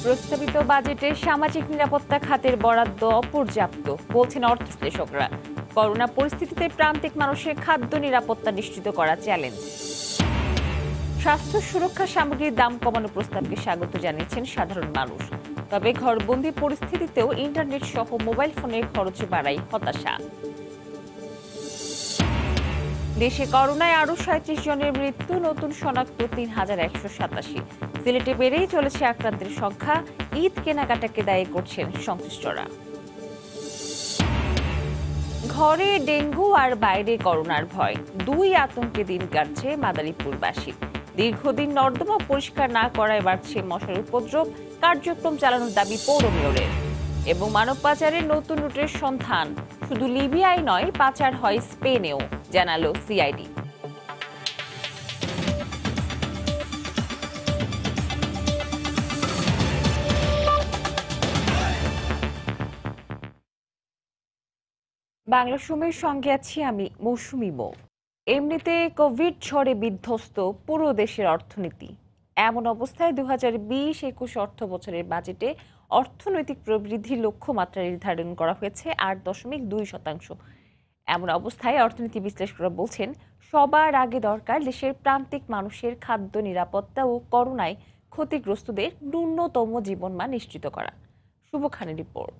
প্রস্তাবিত বাজেটে সামাজিক নিরাপত্তা খাতের বরাদ্দ অপর্যাপ্ত বলছেন অর্থ বিশ্লেষকরা। করোনা পরিস্থিতিতে প্রান্তিক মানুষের খাদ্য নিরাপত্তা নিশ্চিত করা চ্যালেঞ্জ। স্বাস্থ্য সুরক্ষা সামগ্রীর দাম কমানো প্রস্তাবকে স্বাগত জানিয়েছেন সাধারণ মানুষ। তবে ঘরবন্দি পরিস্থিতিতেও ইন্টারনেট সহ মোবাইল ফোনের খরচ বাড়ায় হতাশা। দেশে করোনায় আরও 37 জনের মৃত্যু, নতুন শনাক্ত 3187। সিলেটে বেড়েই চলেছে আক্রান্তের সংখ্যা। ঈদ কেনাকাটাকে দায়ী করছেন সংশ্লিষ্টরা। ঘরে ডেঙ্গু আর বাইরে করোনার ভয়, দুই আতঙ্কে দিন কাটছে মাদারীপুরবাসী। দীর্ঘদিন নর্দমা পরিষ্কার না করায় বাড়ছে মশার উপদ্রব। কার্যক্রম চালানোর দাবি পৌর মেয়রের। এবং মানব পাচারের নতুন রুটের সন্ধান শুধু লিবিয়ায় নয়, পাচার হয় স্পেনেও, জানালো সিআইডি। বাংলা সময়ের সঙ্গে আছি আমি মৌসুমি মৌ। এমনিতে কোভিড ঝড়ে বিধ্বস্ত পুরো দেশের অর্থনীতি। এমন অবস্থায় 2020-21 অর্থ বছরের বাজেটে অর্থনৈতিক প্রবৃদ্ধির লক্ষ্যমাত্রা নির্ধারণ করা হয়েছে 8.2%। এমন অবস্থায় অর্থনীতি বিশ্লেষকরা বলছেন, সবার আগে দরকার দেশের প্রান্তিক মানুষের খাদ্য নিরাপত্তা ও করোনায় ক্ষতিগ্রস্তদের ন্যূনতম জীবনমান নিশ্চিত করা। শুভ খানের রিপোর্ট।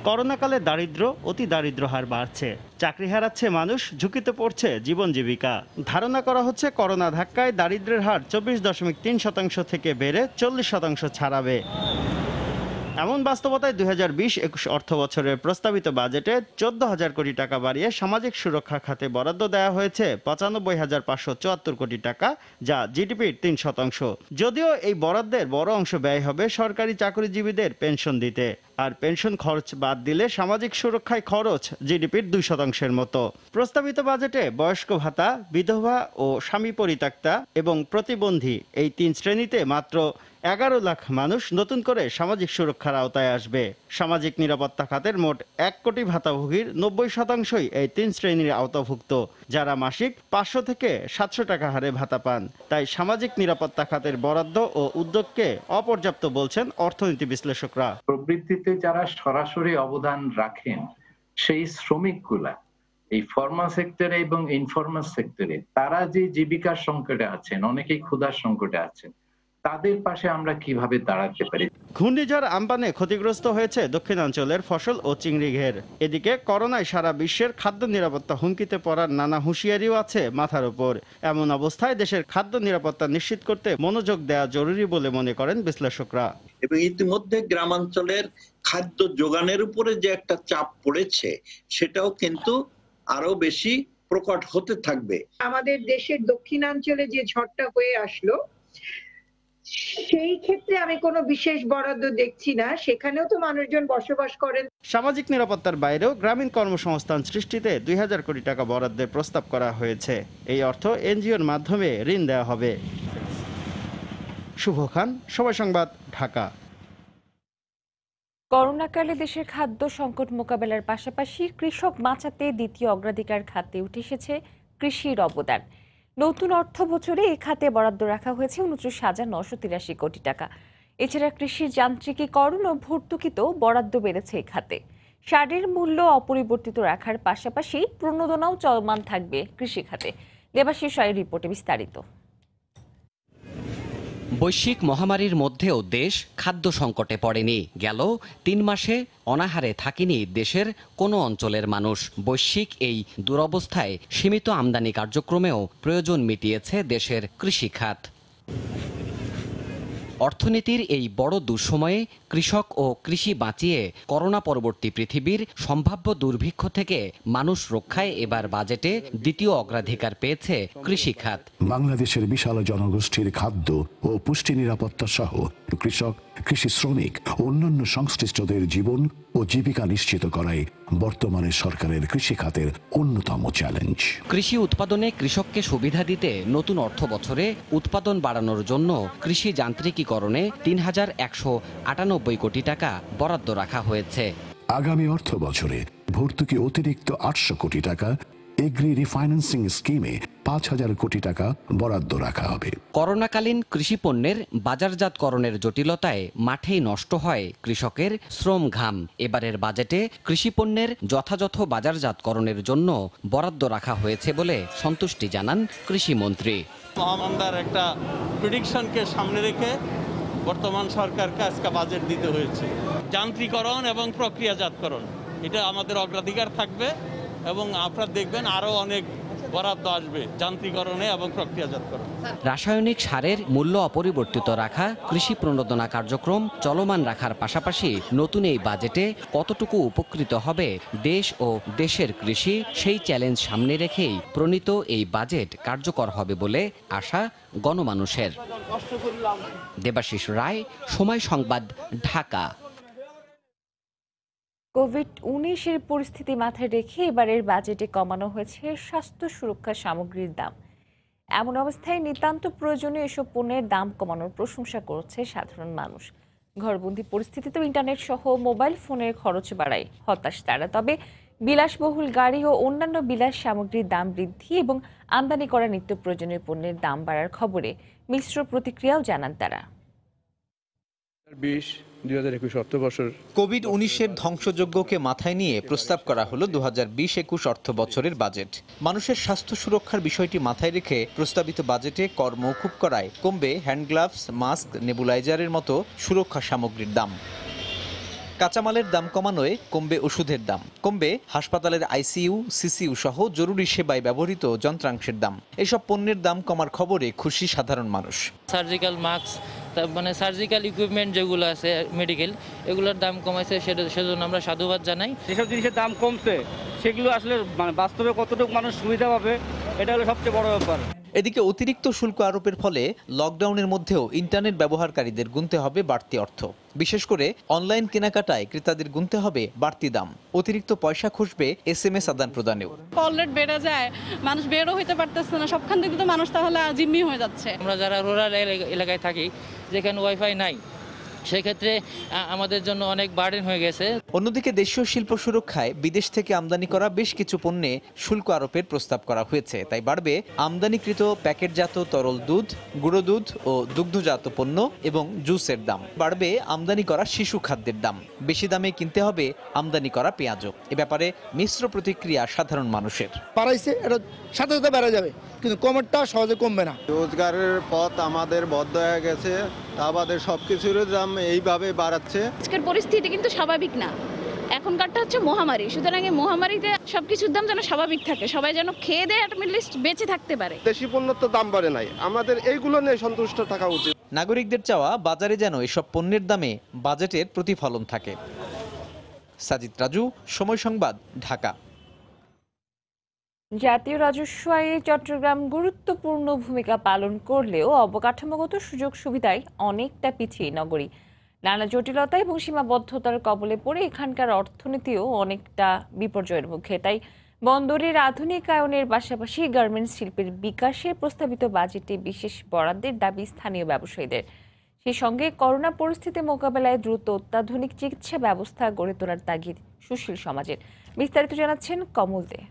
করোনাকালে দারিদ্র্য, অতি দারিদ্র্য হার বাড়ছে, চাকরি হারাচ্ছে মানুষ, ঝুঁকিতে পড়ছে জীবন জীবিকা। ধারণা করা হচ্ছে করোনা ধাক্কায় দারিদ্র্যের হার 24.3% থেকে বেড়ে 40% ছাড়াবে। এমন বাস্তবতায় 2020-21 অর্থ বছরের প্রস্তাবিত বাজেটে 14,000 কোটি টাকা বাড়িয়ে সামাজিক সুরক্ষা খাতে বরাদ্দ দেওয়া হয়েছে 95,574 কোটি টাকা, যা জিডিপির 3%। যদিও এই বরাদ্দের বড় অংশ ব্যয় হবে সরকারি চাকরিজীবীদের পেনশন দিতে, আর পেনশন খরচ বাদ দিলে সামাজিক সুরক্ষায় খরচ জিডিপির 2% মতো। প্রস্তাবিত বাজেটে বয়স্ক ভাতা, বিধবা ও স্বামী পরিত্যক্তা এবং প্রতিবন্ধী এই 3 শ্রেণীতে মাত্র 11 লাখ মানুষ নতুন করে সামাজিক সুরক্ষার আওতায় আসবে। সামাজিক নিরাপত্তা খাতের মোট 1 কোটি ভাতাভোগীর 90%ই এই 3 শ্রেণীর আওতাভুক্ত, যারা মাসিক 500 থেকে 700 টাকা হারে ভাতা পান। তাই সামাজিক নিরাপত্তা খাতের বরাদ্দ ও উদ্যোগকে অপর্যাপ্ত বলছেন অর্থনীতি বিশ্লেষকরা। প্রবৃদ্ধিতে যারা সরাসরি অবদান রাখেন সেই শ্রমিকগুলা এই ফর্মাল সেক্টরে এবং ইনফর্মাল সেক্টরে, তারা যে জীবিকার সংকটে আছেন, অনেকেই ক্ষুধার সংকটে আছেন, তাদের পাশে আমরা কিভাবে দাঁড়াতে পারি। ঘূর্ণিঝড় আম্পানে ক্ষতিগ্রস্ত হয়েছে দক্ষিণাঞ্চলের ফসল ও চিংড়ি ঘের। এদিকে করোনায় সারা বিশ্বের খাদ্য নিরাপত্তা হুমকিতে পড়ার নানা হুঁশিয়ারিও আছে মাথার উপর। এমন অবস্থায় দেশের খাদ্য নিরাপত্তা নিশ্চিত করতে মনোযোগ দেওয়া জরুরি বলে মনে করেন বিশ্লেষকরা। এবং ইতিমধ্যে গ্রামাঞ্চলের খাদ্য যোগানের উপরে যে একটা চাপ পড়েছে, সেটাও কিন্তু আরো বেশি প্রকট হতে থাকবে। আমাদের দেশের দক্ষিণাঞ্চলে যে ঝড়টা হয়ে আসলো, সেই ক্ষেত্রে আমি কোনো বিশেষ বরাদ্দ দেখছি না। সেখানেও তো মানুষজন বসবাস করেন। সামাজিক নিরাপত্তার বাইরেও গ্রামীণ কর্মসংস্থান সৃষ্টিতে 2000 কোটি টাকা বরাদ্দের প্রস্তাব করা হয়েছে। এই অর্থ এনজিওর মাধ্যমে ঋণ দেওয়া হবে। শুভ খান, সময় সংবাদ, ঢাকা। করোনাকালে দেশের খাদ্য সংকট মোকাবেলার পাশাপাশি কৃষক বাঁচাতে দ্বিতীয় অগ্রাধিকার খাতে উঠে এসেছে কৃষির অবদান। নতুন অর্থ বছরে এই খাতে বরাদ্দ রাখা হয়েছে 29,983 কোটি টাকা। এছাড়া কৃষির যান্ত্রিকীকরণ ও ভর্তুকিতেও বরাদ্দ বেড়েছে এই খাতে। সারের মূল্য অপরিবর্তিত রাখার পাশাপাশি প্রণোদনাও চলমান থাকবে কৃষি খাতে। দেবাশিস রায়ের রিপোর্টে বিস্তারিত। বৈশ্বিক মহামারীর মধ্যেও দেশ খাদ্য সংকটে পড়েনি। গেল 3 মাসে অনাহারে থাকেনি দেশের কোনো অঞ্চলের মানুষ। বৈশ্বিক এই দুরবস্থায় সীমিত আমদানি কার্যক্রমেও প্রয়োজন মিটিয়েছে দেশের কৃষি খাত। অর্থনীতির এই বড় দুঃসময়ে কৃষক ও কৃষি বাঁচিয়ে করোনা পরবর্তী পৃথিবীর সম্ভাব্য দুর্ভিক্ষ থেকে মানুষ রক্ষায় এবার বাজেটে দ্বিতীয় অগ্রাধিকার পেয়েছে কৃষি খাত। বাংলাদেশের বিশাল জনগোষ্ঠীর খাদ্য ও পুষ্টি নিরাপত্তা সহ কৃষক, কৃষি শ্রমিক ও অন্যান্য সংশ্লিষ্টদের জীবন ও জীবিকা নিশ্চিত করাই বর্তমানে সরকারের কৃষি খাতের অন্যতম চ্যালেঞ্জ। কৃষি উৎপাদনে কৃষককে সুবিধা দিতে নতুন অর্থ বছরে উৎপাদন বাড়ানোর জন্য কৃষি যান্ত্রিকীকরণে 3,198 কোটি টাকা বরাদ্দ রাখা হয়েছে। আগামী অর্থ বছরে ভর্তুকি অতিরিক্ত 800 কোটি টাকা, এগ্রি রিফাইন্যান্সিং স্কিমে 5,000 কোটি টাকা বরাদ্দ রাখা হবে। করোনাকালীন কৃষি পণ্যের বাজারজাতকরণের জটিলতায় মাঠেই নষ্ট হয় কৃষকের শ্রম ঘাম। এবারের বাজেটে কৃষি পণ্যের যথাযথ বাজারজাতকরণের জন্য বরাদ্দ রাখা হয়েছে বলে সন্তুষ্টি জানান কৃষিমন্ত্রী। মহামন্দার একটা প্রেডিকশনকে সামনে রেখে বর্তমান সরকারকে আজকে বাজেট দিতে হয়েছে। যান্ত্রিকরণ এবং প্রক্রিয়াজাতকরণ এটা আমাদের অগ্রাধিকার থাকবে এবং আপনারা দেখবেন আরও অনেক বরাদ্দ আসবে যান্ত্রিকরণে এবং প্রক্রিয়াজাতকরণ। রাসায়নিক সারের মূল্য অপরিবর্তিত রাখা, কৃষি প্রণোদনা কার্যক্রম চলমান রাখার পাশাপাশি নতুন এই বাজেটে কতটুকু উপকৃত হবে দেশ ও দেশের কৃষি, সেই চ্যালেঞ্জ সামনে রেখেই প্রণীত এই বাজেট কার্যকর হবে বলে আশা গণমানুষের। দেবাশিস রায়, সময় সংবাদ, ঢাকা। কোভিড-19 পরিস্থিতি মাথায় রেখে এবারের বাজেটে কমানো হয়েছে স্বাস্থ্য সুরক্ষা সামগ্রীর দাম। এমন অবস্থায় নিতান্ত প্রয়োজনীয় এসব পণ্যের দাম কমানোর প্রশংসা করছে সাধারণ মানুষ। ঘরবন্দি পরিস্থিতিতেও ইন্টারনেট সহ মোবাইল ফোনের খরচ বাড়ায় হতাশ তারা। তবে বিলাসবহুল গাড়ি ও অন্যান্য বিলাস সামগ্রীর দাম বৃদ্ধি এবং আমদানি করা নিত্য প্রয়োজনীয় পণ্যের দাম বাড়ার খবরে মিশ্র প্রতিক্রিয়াও জানান তারা। 2020-2021 অর্থবর্ষের কোভিড-19 ধ্বংসযজ্ঞকে মাথায় নিয়ে প্রস্তাব করা হলো 2020-21 অর্থ বছরের বাজেট। মানুষের স্বাস্থ্য সুরক্ষার বিষয়টি মাথায় রেখে প্রস্তাবিত বাজেটে কর মওকুফ করায় কমবে হ্যান্ড গ্লাভস, মাস্ক, নেবুলাইজারের মতো সুরক্ষা সামগ্রীর দাম। কাঁচামালের দাম কমানোয় কমবে ওষুধের দাম, কমবে হাসপাতালের আইসিইউ, সিসিইউ সহ জরুরি সেবায় ব্যবহৃত যন্ত্রাংশের দাম। এসব পণ্যের দাম কমার খবরে খুশি সাধারণ মানুষ। সার্জিক্যাল মাস্ক, মানে সার্জিক্যাল ইকুইপমেন্ট যেগুলো আছে মেডিকেল, এগুলোর দাম কমাইছে, সেজন্য আমরা সাধুবাদ জানাই। যেসব জিনিসের দাম কমছে সেগুলো আসলে মানে বাস্তবে কতটুকু মানুষ সুবিধা পাবে, এটা হলো সবচেয়ে বড় ব্যাপার। এদিকে অতিরিক্ত শুল্ক আরোপের ফলে লকডাউনের মধ্যেও ইন্টারনেট ব্যবহারকারীদের গুনতে হবে বাড়তি অর্থ। বিশেষ করে অনলাইন কেনাকাটায় ক্রেতাদের গুনতে হবে বাড়তি দাম। অতিরিক্ত পয়সা খসবে SMS আদান প্রদানেও। কল রেট বেড়ে যায়, মানুষ বেরও হইতে পারতেছে না, সবখান থেকে তো মানুষ তাহলে জিম্মি হয়ে যাচ্ছে। আমরা যারা রুরাল এলাকায় থাকি, যেখানে ওয়াইফাই নাই, সেক্ষেত্রে আমাদের জন্য অনেক বার্ডেন হয়ে গেছে। অন্যদিকে দেশীয় শিল্প সুরক্ষায় বিদেশ থেকে আমদানি করা বেশ কিছু পণ্যে শুল্ক আরোপের প্রস্তাব করা হয়েছে। তাই বাড়বে আমদানিকৃত প্যাকেটজাত তরল দুধ, গুঁড়ো দুধ ও দুগ্ধজাত পণ্য এবং জুসের দাম। বাড়বে আমদানি করা শিশু খাদ্যের দাম। বেশি দামে কিনতে হবে আমদানি করা পেঁয়াজও। এ ব্যাপারে মিশ্র প্রতিক্রিয়া সাধারণ মানুষের। বাড়াইছে, এটা সাথে সাথে বেড়ে যাবে, কিন্তু কমেরটা সহজে কমবে না। রোজগারের পথ আমাদের বন্ধ হয়ে গেছে, আমাদের সবকিছুর দাম এইভাবে বাড়াচ্ছে। আজকের পরিস্থিতি কিন্তু স্বাভাবিক না, এখনকারটা হচ্ছে মহামারী। সুতরাং এই মহামারীতে সবকিছুর দাম যেন স্বাভাবিক থাকে, সবাই যেন খেয়ে দেয় অ্যাটলিস্ট বেঁচে থাকতে পারে। দেশি পণ্যের তো দাম বাড়ে নাই, আমাদের এইগুলো নিয়ে সন্তুষ্ট থাকা উচিত। নাগরিকদের চাওয়া বাজারে যেন এসব পণ্যের দামে বাজেটের প্রতিফলন থাকে। সাজিদ রাজু, সময় সংবাদ, ঢাকা। জাতীয় রাজস্ব আইনে চট্টগ্রাম গুরুত্বপূর্ণ ভূমিকা পালন করলেও অবকাঠামোগত সুযোগ সুবিধায় অনেকটা পিছিয়ে নগরী। নানা জটিলতা এবং সীমাবদ্ধতার কবলে পড়ে এখানকার অর্থনীতিও অনেকটা বিপর্যয়ের মুখে। তাই বন্দরের আধুনিকায়নের পাশাপাশি গার্মেন্টস শিল্পের বিকাশে প্রস্তাবিত বাজেটে বিশেষ বরাদ্দের দাবি স্থানীয় ব্যবসায়ীদের। সেই সঙ্গে করোনা পরিস্থিতি মোকাবেলায় দ্রুত অত্যাধুনিক চিকিৎসা ব্যবস্থা গড়ে তোলার তাগিদ সুশীল সমাজের। বিস্তারিত জানাচ্ছেন কমল দে।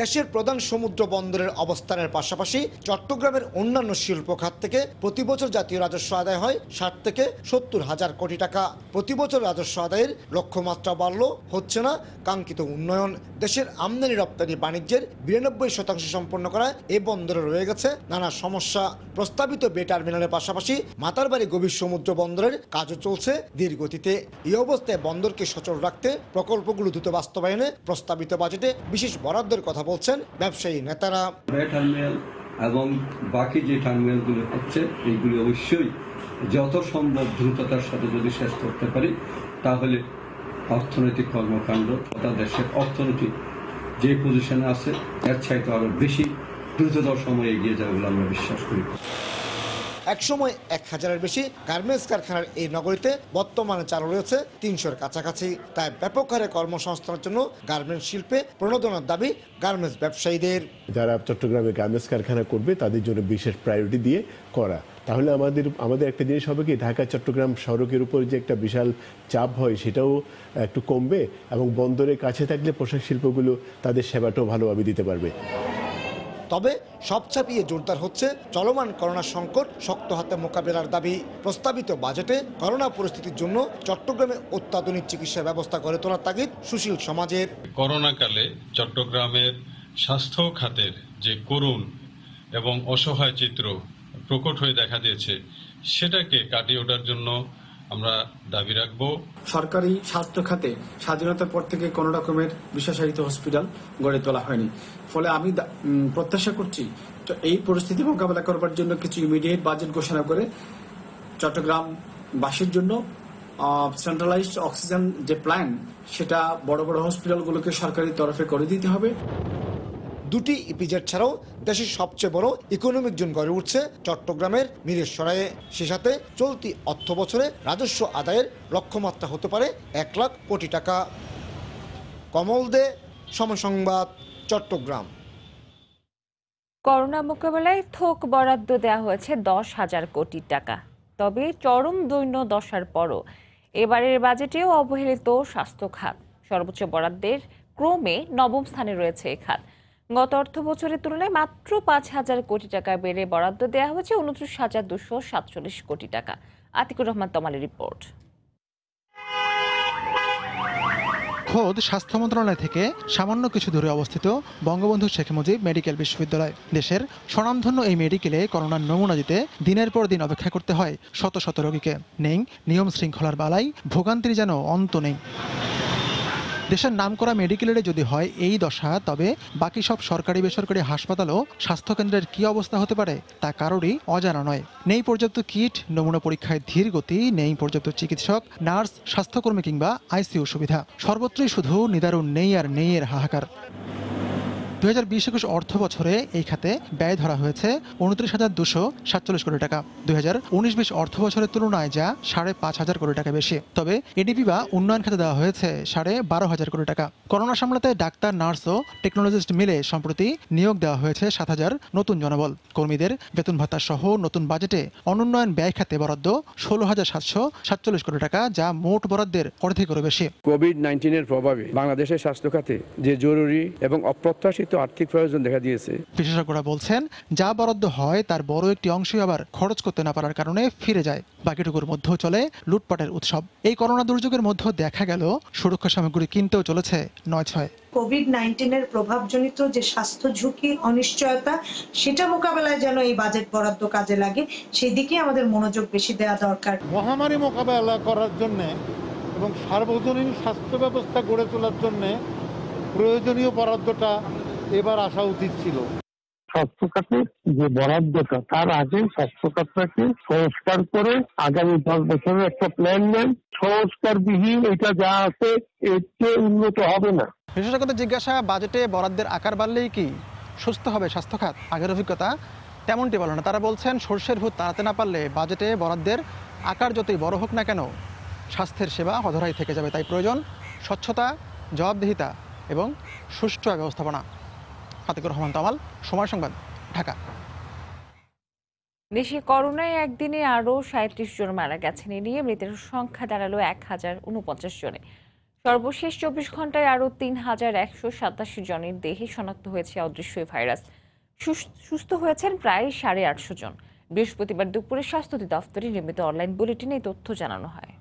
দেশের প্রধান সমুদ্র বন্দরের অবস্থানের পাশাপাশি চট্টগ্রামের অন্যান্য শিল্প খাত থেকে প্রতি বছর জাতীয় রাজস্ব আদায় হয় 60 থেকে 70 হাজার কোটি টাকা। প্রতি বছর রাজস্ব আদায়ের লক্ষ্যমাত্রা বাড়লেও হচ্ছে না কাঙ্ক্ষিত উন্নয়ন। দেশের আমদানি রপ্তানি বাণিজ্যের 92% সম্পন্ন করা এ বন্দরে রয়ে গেছে নানা সমস্যা। প্রস্তাবিত বে টার্মিনালের পাশাপাশি মাতারবাড়ি গভীর সমুদ্র বন্দরের কাজও চলছে ধীর গতিতে। এই অবস্থায় বন্দরকে সচল রাখতে প্রকল্পগুলো দ্রুত বাস্তবায়নে প্রস্তাবিত বাজেটে বিশেষ বরাদ্দের কথা বলছেন ব্যবসায়ী নেতারা। বে টার্মিনাল এবং বাকি যে টার্মিনালগুলো হচ্ছে এইগুলি অবশ্যই যত সম্ভব দ্রুততার সাথে যদি শেষ করতে পারি, তাহলে অর্থনৈতিক কর্মকাণ্ড তথা দেশের অর্থনীতি যে পজিশনে আছে এর চাইতে আরো বেশি দ্রুততর সময়ে এগিয়ে যাবে বলে আমরা বিশ্বাস করি। একসময় 1000-এর বেশি গার্মেন্টস কারখানার এই নগরীতে বর্তমানে চালু রয়েছে 300-এর কাছাকাছি। তাই ব্যাপক হারে কর্মসংস্থানের জন্য গার্মেন্টস শিল্পে প্রণোদনার দাবি গার্মেন্টস ব্যবসায়ীদের। যারা চট্টগ্রামে গার্মেন্টস কারখানা করবে তাদের জন্য বিশেষ প্রায়োরিটি দিয়ে করা, তাহলে আমাদের একটা জিনিস হবে কি, ঢাকা চট্টগ্রাম সড়কের উপর যে একটা বিশাল চাপ হয় সেটাও একটু কমবে এবং বন্দরের কাছে থাকলে পোশাক শিল্পগুলো তাদের সেবাটাও ভালোভাবে দিতে পারবে। তবে সব ছাপিয়ে জোরদার হচ্ছে চলমান করোনা সংকট শক্ত হাতে মোকাবেলার দাবি। প্রস্তাবিত বাজেটে করোনা পরিস্থিতির জন্য চট্টগ্রামে অত্যাধুনিক চিকিৎসা ব্যবস্থা গড়ে তোলার তাগিদ সুশীল সমাজের। করোনাকালে চট্টগ্রামের স্বাস্থ্য খাতের যে করুণ এবং অসহায় চিত্র প্রকট হয়ে দেখা দিয়েছে, সেটাকে কাটিয়ে ওঠার জন্য আমরা দাবি রাখবো। সরকারি স্বাস্থ্য খাতে স্বাধীনতার পর থেকে কোনো রকমের বিশেষায়িত হসপিটাল গড়ে তোলা হয়নি। ফলে আমি প্রত্যাশা করছি এই পরিস্থিতি মোকাবেলা করবার জন্য কিছু ইমিডিয়েট বাজেট ঘোষণা করে চট্টগ্রামবাসীর জন্য সেন্ট্রালাইজড অক্সিজেন যে প্ল্যান, সেটা বড় বড় হসপিটালগুলোকে সরকারি তরফে করে দিতে হবে। দুটি ইপিজেড ছাড়াও দেশের সবচেয়ে বড় ইকোনমিক জোন গড়ে উঠছে চট্টগ্রামের মিরসরাইয়ে। সে সাথে চলতি অর্থ বছরে রাজস্ব আদায়ের লক্ষ্যমাত্রা হতে পারে 1 লাখ কোটি টাকা। কমল দে, সময় সংবাদ, চট্টগ্রাম। করোনা মোকাবেলায় থোক বরাদ্দ দেওয়া হয়েছে 10,000 কোটি টাকা। তবে চরম দৈন্য দশার পরও এবারের বাজেটেও অবহেলিত স্বাস্থ্য খাত। সর্বোচ্চ বরাদ্দের ক্রমে 9ম স্থানে রয়েছে এই খাত। গত অর্থ বছরের তুলনায় মাত্র 5,000 কোটি টাকা বেড়ে বরাদ্দ দেওয়া হয়েছে 29,247 কোটি টাকা। আতিকুর রহমান তমালের রিপোর্ট। খোদ স্বাস্থ্য মন্ত্রণালয় থেকে সামান্য কিছু দূরে অবস্থিত বঙ্গবন্ধু শেখ মুজিব মেডিকেল বিশ্ববিদ্যালয়। দেশের স্বনামধন্য এই মেডিকেলে করোনার নমুনা দিতে দিনের পর দিন অপেক্ষা করতে হয় শত শত রোগীকে। নেই নিয়ম শৃঙ্খলার বালাই, ভোগান্তির যেন অন্ত নেই। দেশের নামকরা মেডিকেলের যদি হয় এই দশা, তবে বাকি সব সরকারি বেসরকারি হাসপাতালও স্বাস্থ্যকেন্দ্রের কি অবস্থা হতে পারে তা কারোরই অজানা নয়। নেই পর্যাপ্ত কিট, নমুনা পরীক্ষায় ধীর গতি, নেই পর্যাপ্ত চিকিৎসক, নার্স, স্বাস্থ্যকর্মী কিংবা আইসিইউ সুবিধা। সর্বত্রই শুধু নিদারুণ নেই আর নেই এর হাহাকার। 2020-21 অর্থ বছরে এই খাতে ব্যয় ধরা হয়েছে 29,247 কোটি টাকা। 2019-20 অর্থ বছরের তুলনায় যা 5,500 কোটি টাকা বেশি। তবে এডিপি বা উন্নয়ন খাতে দেওয়া হয়েছে 12,500 কোটি টাকা। করোনা সামলাতে ডাক্তার, নার্স ও টেকনোলজিস্ট মিলে সম্প্রতি নিয়োগ দেওয়া হয়েছে 7,000 নতুন জনবল। কর্মীদের বেতন ভাতা সহ নতুন বাজেটে অনুন্নয়ন ব্যয় খাতে বরাদ্দ 16,747 কোটি টাকা, যা মোট বরাদ্দের অর্ধেকেরও বেশি। কোভিড-19 প্রভাবে বাংলাদেশের স্বাস্থ্য খাতে যে জরুরি এবং অপ্রত্যাশিত আর্থিক প্রয়োজন দেখা দিয়েছে। বিশেষজ্ঞরা বলছেন, যা বরাদ্দ হয় তার বড় একটি অংশই আবার খরচ করতে না পারার কারণে ফিরে যায়। বাকিটুকুর মধ্যেও চলে লুটপাটের উৎসব। এই করোনা দুর্যোগের মধ্যে দেখা গেল সুরক্ষা সামগ্রী কিনতেও চলেছে 9-6। কোভিড-19 প্রভাবজনিত যে স্বাস্থ্য ঝুঁকি, অনিশ্চয়তা, সেটা মোকাবেলায় যেন এই বাজেট বরাদ্দ কাজে লাগে, সেই দিকে আমাদের মনোযোগ বেশি দেওয়া দরকার। মহামারী মোকাবেলা করার জন্য এবং সার্বজনীন স্বাস্থ্য ব্যবস্থা গড়ে তোলার জন্য প্রয়োজনীয় বরাদ্দটা এবার আসা উচিত ছিল। স্বাস্থ্য খাতের যে বরাদ্দটা, তার আগে স্বাস্থ্য খাতটাকে সংস্কার করে আগামী 10 বছরের একটা প্ল্যান নেন। সংস্কারবিহীন এটা যা আছে এর চেয়ে উন্নত হবে না। বিশেষজ্ঞদের জিজ্ঞাসা, বাজেটে বরাদ্দের আকার বাড়লেই কি সুস্থ হবে স্বাস্থ্য খাত? আগের অভিজ্ঞতা তেমনটি বলে না। তারা বলছেন, সর্ষের ভূত তাড়াতে না পারলে বাজেটে বরাদ্দের আকার যতই বড় হোক না কেন, স্বাস্থ্যের সেবা অধরাই থেকে যাবে। তাই প্রয়োজন স্বচ্ছতা, জবাবদিহিতা এবং সুষ্ঠু ব্যবস্থাপনা। আতিকুর রহমান তামাল, সময় সংবাদ, ঢাকা। দেশে করোনায় একদিনে আরও 37 জন মারা গেছেন। এ নিয়ে মৃতের সংখ্যা দাঁড়ালো 1049 জনে। সর্বশেষ 24 ঘন্টায় আরও 3,187 জনের দেহে শনাক্ত হয়েছে অদৃশ্য ভাইরাস। সুস্থ হয়েছেন প্রায় 850 জন। বৃহস্পতিবার দুপুরে স্বাস্থ্য অধিদপ্তরে নির্মিত অনলাইন বুলেটিনে এই তথ্য জানানো হয়।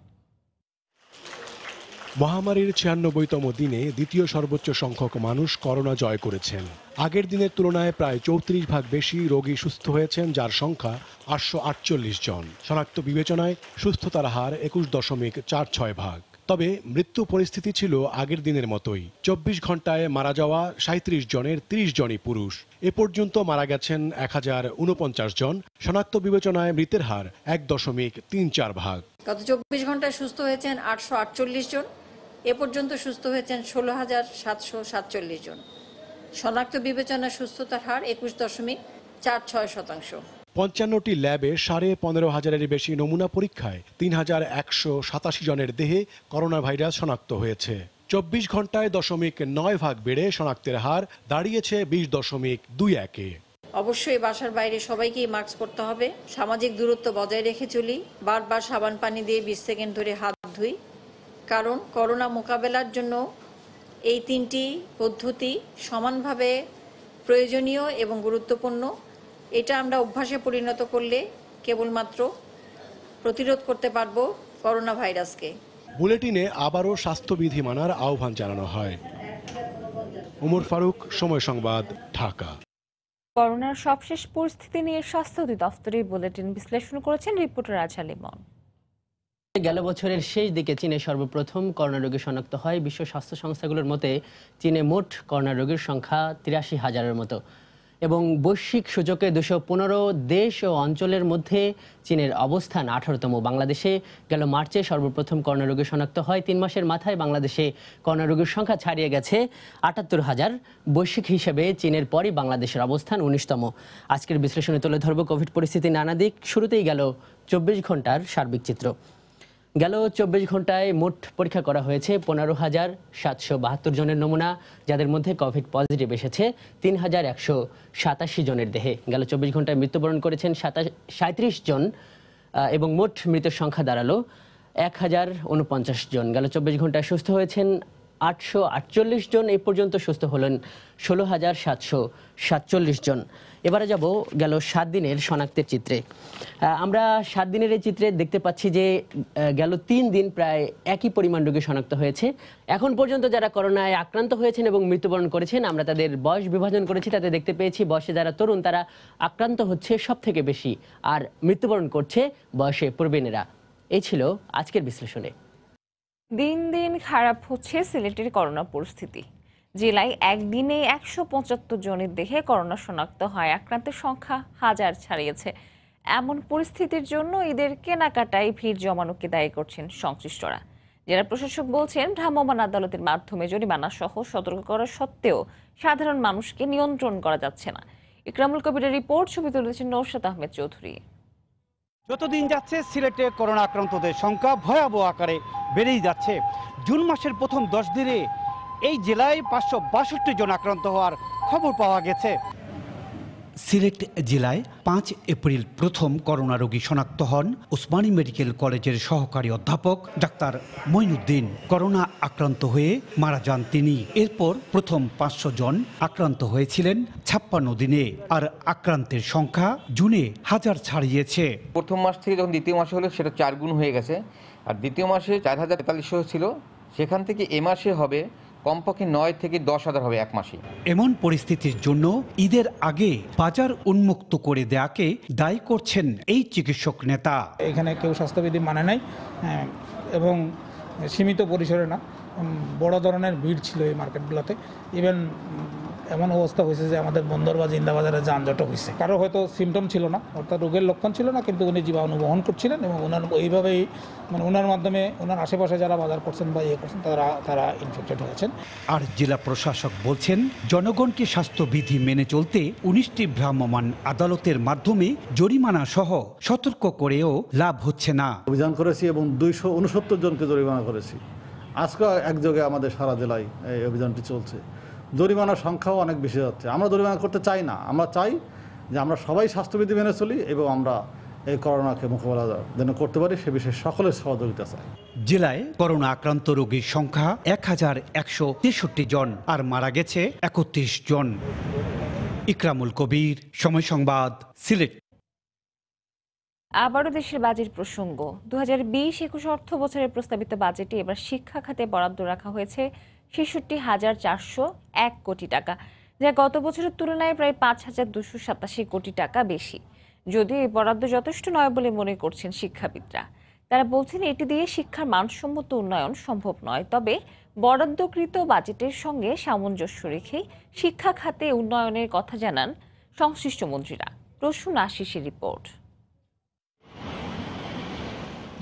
মহামারীর 96তম দিনে দ্বিতীয় সর্বোচ্চ সংখ্যক মানুষ করোনা জয় করেছেন। আগের দিনের তুলনায় প্রায় 34 ভাগ বেশি রোগী সুস্থ হয়েছেন, যার সংখ্যা 848 জন। শনাক্ত বিবেচনায় সুস্থতার হার 21.46 ভাগ। তবে মৃত্যু পরিস্থিতি ছিল আগের দিনের মতোই। 24 ঘন্টায় মারা যাওয়া 37 জনের 30 জনই পুরুষ। এ পর্যন্ত মারা গেছেন 1049 জন। শনাক্ত বিবেচনায় মৃতের হার 1.34 ভাগ। গত 24 ঘন্টায় সুস্থ হয়েছেন 848 জন। এ পর্যন্ত সুস্থ হয়েছেন 16,747 জন। শনাক্ত বিবেচনায় সুস্থতার হার 21.46%। ৫৫টি ল্যাবে ১৫,৫০০-এর বেশি নমুনা পরীক্ষায় ৩,১৮৭ জনের দেহে করোনা ভাইরাস শনাক্ত হয়েছে। ২৪ ঘন্টায় ০.৯ বেড়ে শনাক্তের হার দাঁড়িয়েছে ২০.21-এ। অবশ্যই বাসার বাইরে সবাইকেই মাস্ক পরতে হবে, সামাজিক দূরত্ব বজায় রেখে চলি, বারবার সাবান পানি দিয়ে ২০ সেকেন্ড ধরে হাত ধুই, কারণ করোনা মোকাবেলার জন্য এই ৩টি পদ্ধতি সমানভাবে প্রয়োজনীয় এবং গুরুত্বপূর্ণ। এটা আমরা অভ্যাসে পরিণত করলে কেবলমাত্র প্রতিরোধ করতে পারব করোনা ভাইরাসকে। বুলেটিনে আবারও স্বাস্থ্যবিধি মানার আহ্বান জানানো হয়। ওমর ফারুক, সময় সংবাদ, ঢাকা। করোনার সবশেষ পরিস্থিতি নিয়ে স্বাস্থ্য অধিদপ্তরের বুলেটিন বিশ্লেষণ করেছেন রিপোর্টার আজহা লিমন। গেল বছরের শেষ দিকে চীনে সর্বপ্রথম করোনা রোগী শনাক্ত হয়। বিশ্ব স্বাস্থ্য সংস্থাগুলোর মতে চীনে মোট করোনা রোগীর সংখ্যা ৮৩,০০০-এর মতো এবং বৈশ্বিক সূচকে ২১৫ দেশ ও অঞ্চলের মধ্যে চীনের অবস্থান ১৮তম। বাংলাদেশে গেল মার্চে সর্বপ্রথম করোনা রোগী শনাক্ত হয়। ৩ মাসের মাথায় বাংলাদেশে করোনা রোগীর সংখ্যা ছাড়িয়ে গেছে ৭৮,০০০। বৈশ্বিক হিসেবে চীনের পরই বাংলাদেশের অবস্থান ১৯তম। আজকের বিশ্লেষণে তুলে ধরব কোভিড পরিস্থিতির নানা দিক। শুরুতেই গেল ২৪ ঘন্টার সার্বিক চিত্র। গেল ২৪ ঘন্টায় মোট পরীক্ষা করা হয়েছে ১৫,৭৭২ জনের নমুনা, যাদের মধ্যে কোভিড পজিটিভ এসেছে ৩,১৮৭ জনের দেহে। গেল ২৪ ঘন্টায় মৃত্যুবরণ করেছেন ৩৭ জন এবং মোট মৃতের সংখ্যা দাঁড়ালো ১,০৪৯ জন। গেল ২৪ ঘন্টায় সুস্থ হয়েছেন ৮৪৮ জন। এই পর্যন্ত সুস্থ হলেন ১৬,৭৪৭ জন। এবারে যাব গেল ৭ দিনের শনাক্তের চিত্রে। আমরা ৭ দিনের এই চিত্রে দেখতে পাচ্ছি যে গেল ৩ দিন প্রায় একই পরিমাণ রোগী শনাক্ত হয়েছে। এখন পর্যন্ত যারা করোনায় আক্রান্ত হয়েছেন এবং মৃত্যুবরণ করেছেন, আমরা তাদের বয়স বিভাজন করেছি। তাতে দেখতে পেয়েছি বয়সে যারা তরুণ তারা আক্রান্ত হচ্ছে সব থেকে বেশি, আর মৃত্যুবরণ করছে বয়সে প্রবীণেরা। এই ছিল আজকের বিশ্লেষণে। দিন দিন খারাপ হচ্ছে সিলেটের করোনা পরিস্থিতি। জেলায় একদিনে ১৭৫ জনের দেহে করোনা শনাক্ত হয়, আক্রান্তের সংখ্যা ১,০০০ ছাড়িয়েছে। এমন পরিস্থিতির জন্য ঈদের কেনাকাটায় ভিড় জমানোকে দায়ী করছেন সংশ্লিষ্টরা। জেলা প্রশাসক বলছেন, ভ্রাম্যমাণ আদালতের মাধ্যমে জরিমানা সহ সতর্ক করা সত্ত্বেও সাধারণ মানুষকে নিয়ন্ত্রণ করা যাচ্ছে না। ইকরামুল কবিরের রিপোর্ট, ছবি তুলেছেন নৌশাদ আহমেদ চৌধুরী। যতদিন যাচ্ছে সিলেটে করোনা আক্রান্তদের সংখ্যা ভয়াবহ আকারে বেড়েই যাচ্ছে। জুন মাসের প্রথম ১০ দিনে এই জেলায় ৫৬২ জন আক্রান্ত হওয়ার খবর পাওয়া গেছে। সিলেট জেলায় ৫ এপ্রিল প্রথম করোনা রোগী শনাক্ত হন ওসমানী মেডিকেল কলেজের সহকারী অধ্যাপক ডাক্তার মঈনুদ্দিন। করোনা আক্রান্ত হয়ে মারা যান তিনি। এরপর প্রথম ৫০০ জন আক্রান্ত হয়েছিলেন ৫৬ দিনে, আর আক্রান্তের সংখ্যা জুনে ১,০০০ ছাড়িয়েছে। প্রথম মাস থেকে যখন দ্বিতীয় মাসে হলো সেটা ৪ গুণ হয়ে গেছে, আর দ্বিতীয় মাসে ৪,৪৩০ ছিল, সেখান থেকে এ মাসে হবে কমপক্ষে ৯ থেকে ১০,০০০ হবে এক মাসে। এমন পরিস্থিতির জন্য ঈদের আগে বাজার উন্মুক্ত করে দেয়াকে দায়ী করছেন এই চিকিৎসক নেতা। এখানে কেউ স্বাস্থ্যবিধি মানে নাই এবং সীমিত পরিসরে না, বড় ধরনের ভিড় ছিল এই মার্কেটগুলোতে। ইভেন এমন অবস্থা হয়েছে যে আমাদের বন্দর বা জিন্দাবাজারে যানজট হয়েছে। কারো হয়তো সিমটম ছিল না, অর্থাৎ রোগের লক্ষণ ছিল না, কিন্তু উনি জীবাণু বহন করছিলেন এবং ওনার এইভাবেই ওনার মাধ্যমে ওনার আশেপাশে যারা বাজার করছেন বা করছেন তারা ইনফেক্টেড হয়েছেন। আর জেলা প্রশাসক বলছেন, জনগণকে স্বাস্থ্যবিধি মেনে চলতে ১৯টি ভ্রাম্যমাণ আদালতের মাধ্যমে জরিমানা সহ সতর্ক করেও লাভ হচ্ছে না। অভিযান করেছি এবং ২৬৯ জনকে জরিমানা করেছি। আজকে একযোগে আমাদের সারা জেলায় এই অভিযানটি চলছে। জরিমানার সংখ্যাও অনেক বেশি যাচ্ছে। আমরা জরিমানা করতে চাই না, আমরা চাই যে আমরা সবাই স্বাস্থ্যবিধি মেনে চলি এবং আমরা এই করোনাকে মোকাবেলা যেন করতে পারি, সে বিষয়ে সকলের সহযোগিতা চাই। জেলায় করোনা আক্রান্ত রোগীর সংখ্যা ১,১৬৩ জন, আর মারা গেছে ৩১ জন। ইকরামুল কবির, সময় সংবাদ, সিলেট। আবারও দেশের বাজেট প্রসঙ্গ। ২০২০-২১ অর্থ বছরের প্রস্তাবিত বাজেটে এবার শিক্ষা খাতে বরাদ্দ রাখা হয়েছে ৬৬,৪০১ কোটি টাকা, যা গত বছরের তুলনায় প্রায় ৫,২৮৭ কোটি টাকা বেশি। যদিও এই বরাদ্দ যথেষ্ট নয় বলে মনে করছেন শিক্ষাবিদরা। তারা বলছেন, এটি দিয়ে শিক্ষার মানসম্মত উন্নয়ন সম্ভব নয়। তবে বরাদ্দকৃত বাজেটের সঙ্গে সামঞ্জস্য রেখেই শিক্ষা খাতে উন্নয়নের কথা জানান সংশ্লিষ্ট মন্ত্রীরা। প্রসূন আশিসের রিপোর্ট।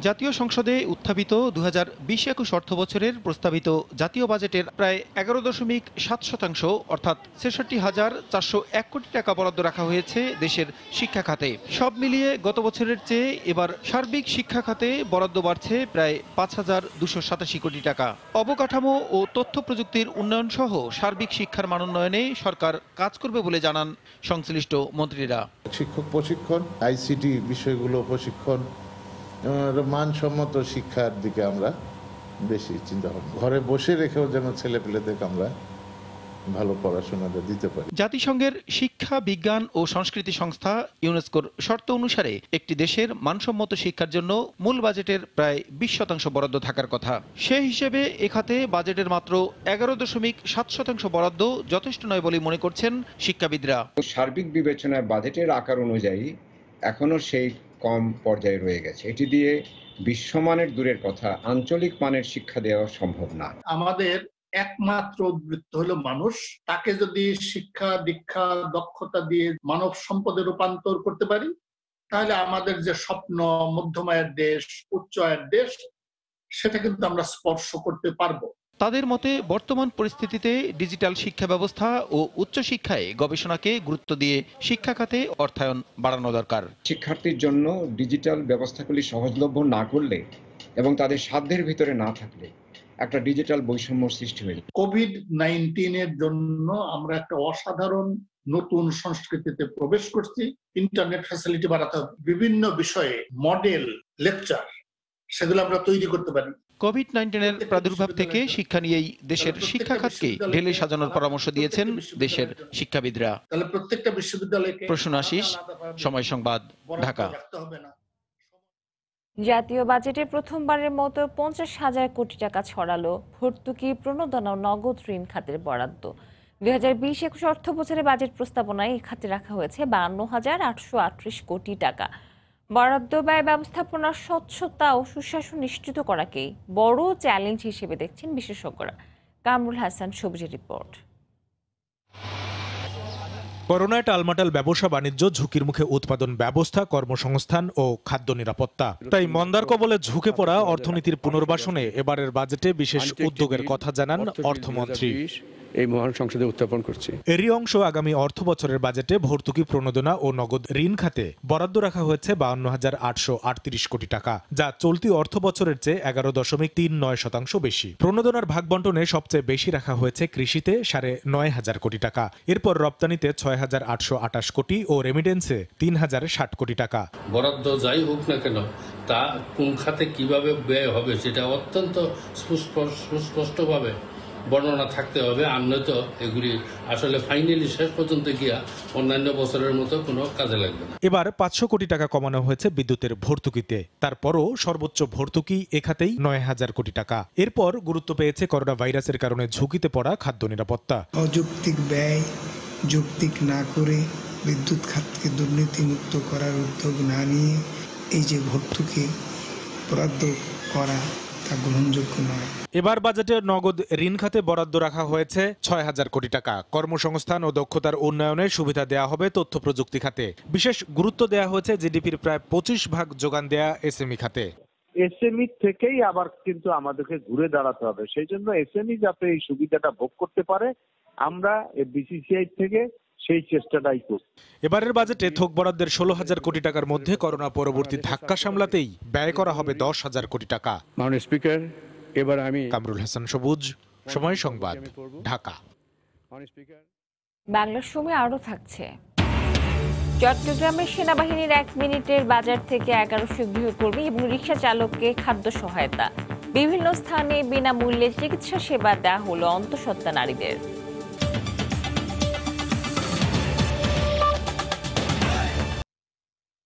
জাতীয় সংসদে উত্থাপিত 2020-21 অর্থবছরের প্রস্তাবিত জাতীয় বাজেটের প্রায় 11.7% অর্থাৎ 66,401 কোটি টাকা বরাদ্দ রাখা হয়েছে দেশের শিক্ষা খাতে। সব মিলিয়ে গত বছরের চেয়ে এবার সার্বিক শিক্ষা খাতে বরাদ্দ বাড়ছে প্রায় 5,287 কোটি টাকা। অবকাঠামো ও তথ্য প্রযুক্তির উন্নয়ন সহ সার্বিক শিক্ষার মান উন্নয়নে সরকার কাজ করবে বলে জানান সংশ্লিষ্ট মন্ত্রীরা। শিক্ষক প্রশিক্ষণ, আইসিটি বিষয়গুলো প্রশিক্ষণ, মানসম্মত শিক্ষার দিকে আমরা বেশি চিন্তা ভাবনা, ঘরে বসে রেখেও যেন ছেলেপেলেদেরকে আমরা ভালো পড়াশোনাটা দিতে পারি। জাতিসংঘের শিক্ষা বিজ্ঞান ও সংস্কৃতি সংস্থা ইউনেস্কোর শর্ত অনুসারে একটি দেশের মানসম্মত শিক্ষার জন্য মূল বাজেটের প্রায় 20% বরাদ্দ থাকার কথা। সে হিসেবে এ খাতে বাজেটের মাত্র 11.7% বরাদ্দ যথেষ্ট নয় বলে মনে করছেন শিক্ষাবিদরা। সার্বিক বিবেচনায় বাজেটের আকার অনুযায়ী এখনো সেই কম পর্যায়ে রয়ে গেছে। এটি দিয়ে বিশ্বমানের দূরের কথা, আঞ্চলিক মানের শিক্ষা দেওয়া সম্ভব না। আমাদের একমাত্র বৃত্ত হলো মানুষ। তাকে যদি শিক্ষা দীক্ষা দক্ষতা দিয়ে মানব সম্পদে রূপান্তর করতে পারি, তাহলে আমাদের যে স্বপ্ন মধ্যম আয়ের দেশ, উচ্চ আয়ের দেশ, সেটা কিন্তু আমরা স্পর্শ করতে পারবো। তাদের মতে বর্তমান পরিস্থিতিতে ডিজিটাল শিক্ষা ব্যবস্থা ও উচ্চশিক্ষায় গবেষণাকে গুরুত্ব দিয়ে শিক্ষা খাতে অর্থায়ন বাড়ানো দরকার। শিক্ষার্থীর জন্য ডিজিটাল ব্যবস্থাগুলি সহজলভ্য না করলে এবং তাদের সাধ্যের ভিতরে না থাকলে একটা ডিজিটাল বৈষম্য সৃষ্টি হয়ে যায়। কোভিড-19 এর জন্য আমরা একটা অসাধারণ নতুন সংস্কৃতিতে প্রবেশ করছি। ইন্টারনেট ফ্যাসিলিটি বাড়াতে হবে, বিভিন্ন বিষয়ে মডেল লেকচার সেগুলো আমরা তৈরি করতে পারি। কোভিড-19 প্রাদুর্ভাব থেকে শিক্ষা নিয়েই দেশের শিক্ষা খাতকে ঢেলে সাজানোর পরামর্শ দিয়েছেন দেশের শিক্ষাবিদরা। তাহলে প্রত্যেকটা বিশ্ববিদ্যালয়কে। প্রসূন আশিস, সময় সংবাদ, ঢাকা। জাতীয় বাজেটে প্রথমবারের মতো 50,000 কোটি টাকা ছড়ালো ভর্তুকি, প্রণোদনা ও নগদ ঋণ খাতের বরাদ্দ। 2020-21 অর্থ বছরের বাজেট প্রস্তাবনায় এই খাতে রাখা হয়েছে 52,838 কোটি টাকা। বরাদ্দ ব্যয় ব্যবস্থাপনার স্বচ্ছতা ও সুশাসন নিশ্চিত করাকেই বড় চ্যালেঞ্জ হিসেবে দেখছেন বিশেষজ্ঞরা। কামরুল হাসান সবুজের রিপোর্ট। করোনায় টালমাটাল ব্যবসা বাণিজ্য, ঝুঁকির মুখে উৎপাদন ব্যবস্থা, কর্মসংস্থান ও খাদ্য নিরাপত্তা। তাই মন্দার কবলে ঝুঁকে পড়া অর্থনীতির পুনর্বাসনে এবারের বাজেটে বিশেষ উদ্যোগের কথা জানান অর্থমন্ত্রী। এই মহান সংসদে উত্থাপন করছে। এরই অংশ আগামী অর্থ বছরের বাজেটে ভর্তুকি, প্রণোদনা ও নগদ ঋণ খাতে বরাদ্দ রাখা হয়েছে 52,838 কোটি টাকা, যা চলতি অর্থ বছরের চেয়ে 11.39% বেশি। প্রণোদনার ভাগ বন্টনে সবচেয়ে বেশি রাখা হয়েছে কৃষিতে 9,500 কোটি টাকা, এরপর রপ্তানিতে 6,828 কোটি ও রেমিটেন্সে 3,060 কোটি টাকা। বরাদ্দ যাই হোক না কেন, তা কোন খাতে কিভাবে ব্যয় হবে সেটা অত্যন্ত সুস্পষ্টভাবে বর্ণনা থাকতে হবে। আর নয়তো এগুলি আসলে ফাইনালি শেষ পর্যন্ত গিয়া অন্যান্য বছরের মতো কোনো কাজে লাগবে না। এবার 500 কোটি টাকা কমানো হয়েছে বিদ্যুতের ভর্তুকিতে। তারপরও সর্বোচ্চ ভর্তুকি এখাতেই 9,000 কোটি টাকা। এরপর গুরুত্ব পেয়েছে করোনা ভাইরাসের কারণে ঝুঁকিতে পড়া খাদ্য নিরাপত্তা। অযৌক্তিক ব্যয় যৌক্তিক না করে বিদ্যুৎ খাতকে দুর্নীতিমুক্ত করার উদ্যোগ না নিয়ে এই যে ভর্তুকি বরাদ্দ করা, তা গ্রহণযোগ্য নয়। এবার বাজেটে নগদ ঋণ খাতে বরাদ্দ রাখা হয়েছে 6,000 কোটি টাকা। কর্মসংস্থান ও দক্ষতার উন্নয়নে সুবিধা দেওয়া হবে তথ্য প্রযুক্তি খাতে। বিশেষ গুরুত্ব দেওয়া হয়েছে জিডিপির প্রায় 25% যোগান দেয়া এসএমই খাতে। এসএমই থেকেই আবার কিন্তু আমাদেরকে ঘুরে দাঁড়াতে হবে, সেই জন্য এসএমই যাতে এই সুবিধাটা ভোগ করতে পারে, আমরা বিসিসিআই থেকে সেই চেষ্টাটাই করছি। এবারের বাজেটে থোক বরাদ্দের 16,000 কোটি টাকার মধ্যে করোনা পরবর্তী ধাক্কা সামলাতেই ব্যয় করা হবে 10,000 কোটি টাকা। মাননীয় স্পিকার, এবার আমি কামরুল হাসান সবুজ, সময় সংবাদ, ঢাকা। বাংলার সময় আরো থাকছে। চট্টগ্রামের সেনাবাহিনীর 1 মিনিটের বাজার থেকে 1100 গৃহকর্মী এবং রিকশা চালককে খাদ্য সহায়তা। বিভিন্ন স্থানে বিনামূল্যে চিকিৎসা সেবা দেওয়া হলো অন্তঃসত্ত্বা নারীদের।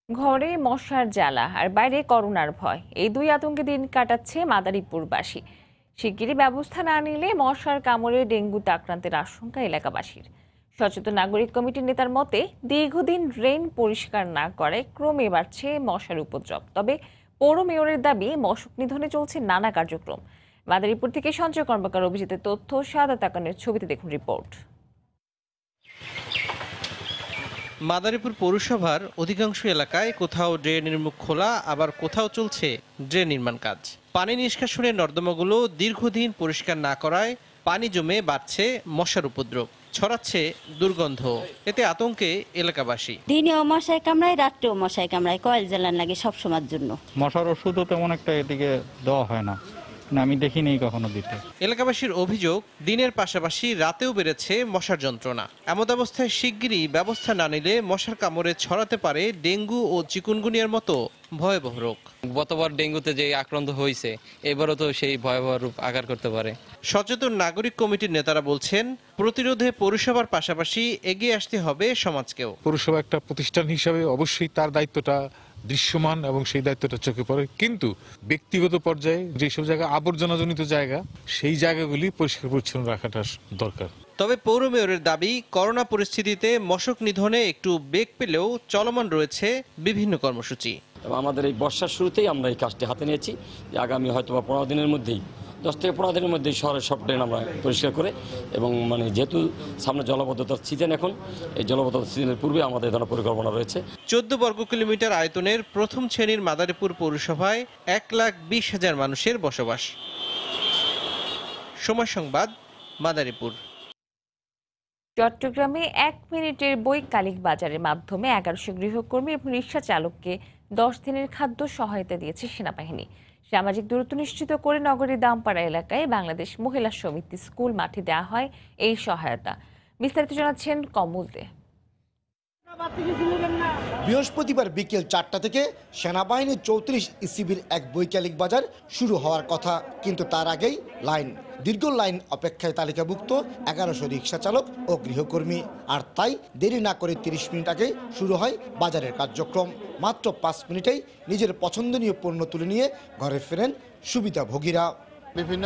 ঘরে মশার জ্বালা আর বাইরে করোনার ভয়, এই দুই আতঙ্কে দিন কাটাচ্ছে মাদারীপুরবাসী। শিগগিরই ব্যবস্থা না নিলে মশার কামড়ে ডেঙ্গুতে আক্রান্তের আশঙ্কা এলাকাবাসীর। সচেতন নাগরিক কমিটির নেতার মতে, দীর্ঘদিন ড্রেন পরিষ্কার না করায় ক্রমে বাড়ছে মশার উপদ্রব। তবে পৌর মেয়রের দাবি, মশক নিধনে চলছে নানা কার্যক্রম। মাদারীপুর থেকে সঞ্জয় কর্মকার অভিজিতের তথ্য, সাদা তাকানের ছবিতে দেখুন রিপোর্ট। মাদারীপুর পৌরসভার অধিকাংশ এলাকায় কোথাও ড্রেনের মুখ খোলা, আবার কোথাও চলছে ড্রেন নির্মাণ কাজ। পানি নিষ্কাশনের নর্দমাগুলো দীর্ঘদিন পরিষ্কার না করায় পানি জমে বাড়ছে মশার উপদ্রব, ছড়াচ্ছে দুর্গন্ধ। এতে আতঙ্কে এলাকাবাসী। দিনেও মশায় কামড়ায়, রাত্রেও মশায় কামড়ায়, কয়েল জ্বালান লাগে সবসময়ের জন্য। মশার ওষুধও তেমন একটা এদিকে দেওয়া হয় না, আমি দেখিনি কখনো দিতে। এলাকাবাসীর অভিযোগ, দিনের পাশাপাশি রাতেও বেড়েছে মশার যন্ত্রণা। এমন অবস্থায় শিগগিরই ব্যবস্থা না নিলে মশার কামড়ে ছড়াতে পারে ডেঙ্গু ও চিকুনগুনিয়ার মতো ভয়াবহ রোগ। গতবার ডেঙ্গুতে যে আক্রান্ত হয়েছে, এবারও তো সেই ভয়াবহ রূপ আকার করতে পারে। সচেতন নাগরিক কমিটির নেতারা বলছেন, প্রতিরোধে পৌরসভার পাশাপাশি এগিয়ে আসতে হবে সমাজকেও। পৌরসভা একটা প্রতিষ্ঠান হিসাবে অবশ্যই তার দায়িত্বটা দৃশ্যমান এবং সেই দায়িত্বটা চোখে পড়ে, কিন্তু ব্যক্তিগত পর্যায়ে যেসব জায়গা আবর্জনাজনিত জায়গা, সেই জায়গাগুলি পরিষ্কার পরিচ্ছন্ন রাখাটা দরকার। তবে পৌর মেয়রের দাবি, করোনা পরিস্থিতিতে মশক নিধনে একটু বেগ পেলেও চলমান রয়েছে বিভিন্ন কর্মসূচি। আমাদের এই বর্ষার শুরুতেই আমরা এই কাজটি হাতে নিয়েছি। আগামী হয়তো 15 দিনের মধ্যেই, 10 থেকে 15 দিনের মধ্যেই শহরের সব ড্রেন আমরা পরিষ্কার করে, এবং যেহেতু সামনে জলবদ্ধতার সিজন, এখন এই জলবদ্ধতার সিজনের পূর্বে আমাদের ধরনের পরিকল্পনা রয়েছে। 14 বর্গ কিলোমিটার আয়তনের প্রথম শ্রেণীর মাদারীপুর পৌরসভায় 1,20,000 মানুষের বসবাস। সময় সংবাদ, মাদারীপুর। চট্টগ্রামে 1 মিনিটের বৈকালিক বাজারের মাধ্যমে 1100 গৃহকর্মী এবং রিকশা চালককে 10 দিনের খাদ্য সহায়তা দিয়েছে সেনাবাহিনী। সামাজিক দূরত্ব নিশ্চিত করে নগরীর দামপাড়া এলাকায় বাংলাদেশ মহিলা সমিতি স্কুল মাঠে দেওয়া হয় এই সহায়তা। বিস্তারিত জানাচ্ছেন কমল দে। বৃহস্পতিবার বিকেল 4টা থেকে সেনাবাহিনীর 34 ইসিবির এক বৈকালিক বাজার শুরু হওয়ার কথা, কিন্তু তার আগেই দীর্ঘ লাইন অপেক্ষায় তালিকাভুক্ত 1100 রিকশা চালক ও গৃহকর্মী। আর তাই দেরি না করে 30 মিনিট আগে শুরু হয় বাজারের কার্যক্রম। মাত্র 5 মিনিটেই নিজের পছন্দনীয় পণ্য তুলে নিয়ে ঘরে ফেরেন সুবিধাভোগীরা। বিভিন্ন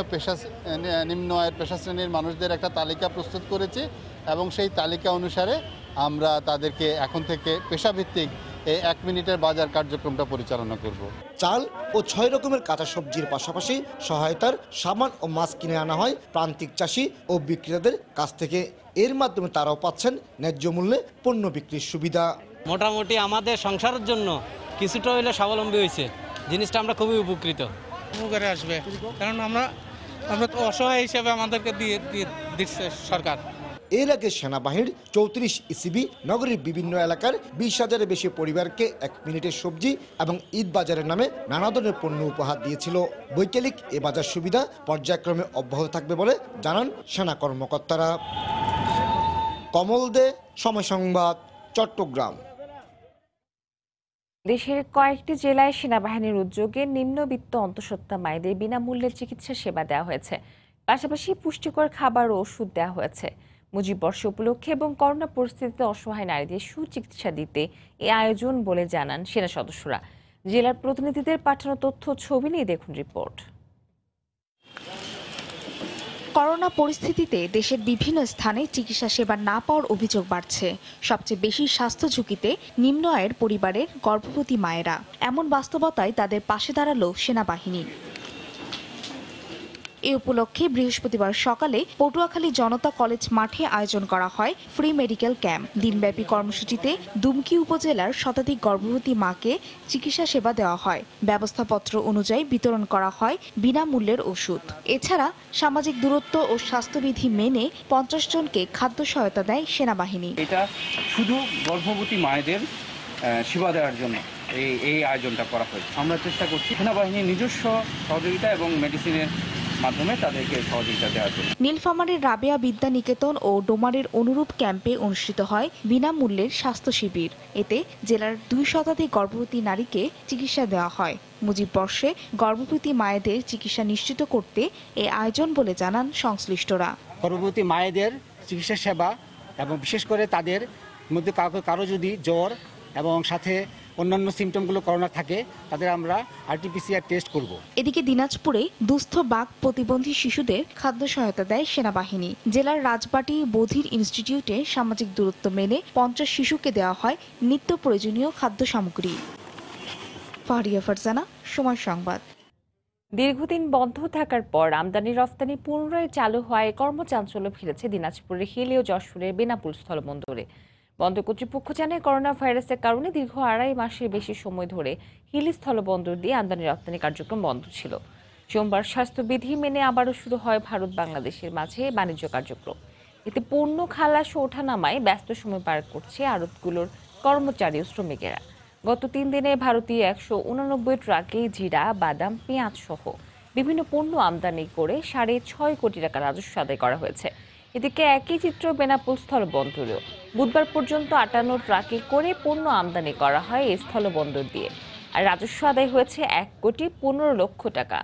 নিম্ন আয়ের পেশা শ্রেণীর মানুষদের একটা তালিকা প্রস্তুত করেছি, এবং সেই তালিকা অনুসারে আমরা তাদেরকে এখন থেকে পেশাভিত্তিক এই 1 মিনিটের বাজার কার্যক্রমটা পরিচালনা করব। চাল ও 6 রকমের কাঁচা সবজির পাশাপাশি সহায়তার সামান ও মাছ কিনে আনা হয় প্রান্তিক চাষি ও বিক্রেতাদের কাছ থেকে। এর মাধ্যমে তারাও পাচ্ছেন ন্যায্য মূল্যে পণ্য বিক্রির সুবিধা। মোটামুটি আমাদের সংসারের জন্য কিছুটা হইলে স্বাবলম্বী হয়েছে, জিনিসটা আমরা খুবই উপকৃত। উপকারে আসবে, কারণ আমরা তো অসহায় হিসেবে আমাদেরকে দিয়ে দিচ্ছে সরকার। এর আগে সেনাবাহিনীর 34 ইসিবি নগরীর বিভিন্ন এলাকার 20,000-এর বেশি পরিবারকে 1 মিনিটের সবজি এবং ঈদ বাজারের নামে নানা ধরনের পণ্য উপহার দিয়েছিল। বৈকালিক এ বাজার সুবিধা পর্যায়ক্রমে অব্যাহত থাকবে বলে জানান সেনা কর্মকর্তারা। কমল দে, সময় সংবাদ, চট্টগ্রাম। দেশের কয়েকটি জেলায় সেনাবাহিনীর উদ্যোগে নিম্নবিত্ত অন্তঃসত্ত্বা মায়েদের বিনামূল্যে চিকিৎসা সেবা দেওয়া হয়েছে। পাশাপাশি পুষ্টিকর খাবার ও ওষুধ দেওয়া হয়েছে। মুজিব বর্ষ উপলক্ষে এবং করোনা পরিস্থিতিতে অসহায় নারীদের সুচিকিৎসা দিতে এই আয়োজন বলে জানান সেনা সদস্যরা। জেলার প্রতিনিধিদের পাঠানো তথ্য ছবি নিয়ে দেখুন রিপোর্ট। করোনা পরিস্থিতিতে দেশের বিভিন্ন স্থানে চিকিৎসা সেবা না পাওয়ার অভিযোগ বাড়ছে। সবচেয়ে বেশি স্বাস্থ্য ঝুঁকিতে নিম্ন আয়ের পরিবারের গর্ভবতী মায়েরা। এমন বাস্তবতায় তাদের পাশে দাঁড়ালো সেনাবাহিনী। এ উপলক্ষে বৃহস্পতিবার সকালে পটুয়াখালী জনতা কলেজ মাঠে আয়োজন করা হয় ফ্রি মেডিকেল ক্যাম্প। দিনব্যাপী কর্মসূচিতে দুমকি উপজেলার শতাধিক গর্ভবতী মাকে চিকিৎসা সেবা দেওয়া হয়। ব্যবস্থাপত্র অনুযায়ী বিতরণ করা হয় বিনামূল্যের ওষুধ। এছাড়া সামাজিক দূরত্ব ও স্বাস্থ্যবিধি মেনে 50 জনকে খাদ্য সহায়তা দেয় সেনাবাহিনী। এটা শুধু গর্ভবতী মায়েদের সেবা দেওয়ার জন্য এই আয়োজনটা করা হয়েছে। আমরা চেষ্টা করছি সেনাবাহিনীর নিজস্ব সহযোগিতা এবং মেডিসিনের মাধ্যমে তাদেরকে সহযোগিতা দেওয়ার জন্য। নীলফামারীর রাবেয়া বিদ্যা নিকেতন ও ডোমারের অনুরূপ ক্যাম্পে অনুষ্ঠিত হয় বিনামূল্যের স্বাস্থ্য শিবির। এতে জেলার 2 শতাধিক গর্ভবতী নারীকে চিকিৎসা দেওয়া হয়। মুজিব বর্ষে গর্ভবতী মায়েদের চিকিৎসা নিশ্চিত করতে এই আয়োজন বলে জানান সংশ্লিষ্টরা। গর্ভবতী মায়েদের চিকিৎসা সেবা এবং বিশেষ করে তাদের মধ্যে কারো যদি জ্বর এবং সাথে অন্যান্য সিমটমগুলো করোনা থাকে, তাদের আমরা RT-PCR টেস্ট করব। এদিকে দিনাজপুরে দুস্থ বাঘ প্রতিবন্ধী শিশুদের খাদ্য সহায়তা দেয় সেনাবাহিনী। জেলার রাজবাটি বধির ইনস্টিটিউটে সামাজিক দূরত্ব মেনে 50 শিশুকে দেওয়া হয় নিত্য প্রয়োজনীয় খাদ্য সামগ্রী। ফারিয়া ফারজানা, সময় সংবাদ। দীর্ঘদিন বন্ধ থাকার পর আমদানি রফতানি পুনরায় চালু হওয়ায় কর্মচাঞ্চল্য ফিরেছে দিনাজপুরের হিলি ও যশোরের বেনাপোল স্থলবন্দরে। বন্দর কর্তৃপক্ষ জানায় করোনা ভাইরাসের কারণে দীর্ঘ 2.5 মাসের বেশি সময় ধরে হিলি স্থলবন্দর দিয়ে আমদানি রপ্তানি কার্যক্রম বন্ধ ছিল। সোমবার স্বাস্থ্যবিধি মেনে আবারও শুরু হয় ভারত বাংলাদেশের মাঝে বাণিজ্য কার্যক্রম। এতে পণ্য খালাস ও ওঠানামায় ব্যস্ত সময় পার করছে আড়তগুলোর কর্মচারী ও শ্রমিকেরা। গত 3 দিনে ভারতীয় 189 ট্রাকে জিরা, বাদাম, পেঁয়াজ সহ বিভিন্ন পণ্য আমদানি করে 6.5 কোটি টাকা রাজস্ব আদায় করা হয়েছে। এদিকে একই চিত্র বেনাপোল স্থলবন্দরেও বুধবার পর্যন্ত 58 ট্রাকে করে পণ্য আমদানি করা হয় এই স্থলবন্দর দিয়ে, আর রাজস্ব আদায় হয়েছে 1,15,00,000 টাকা।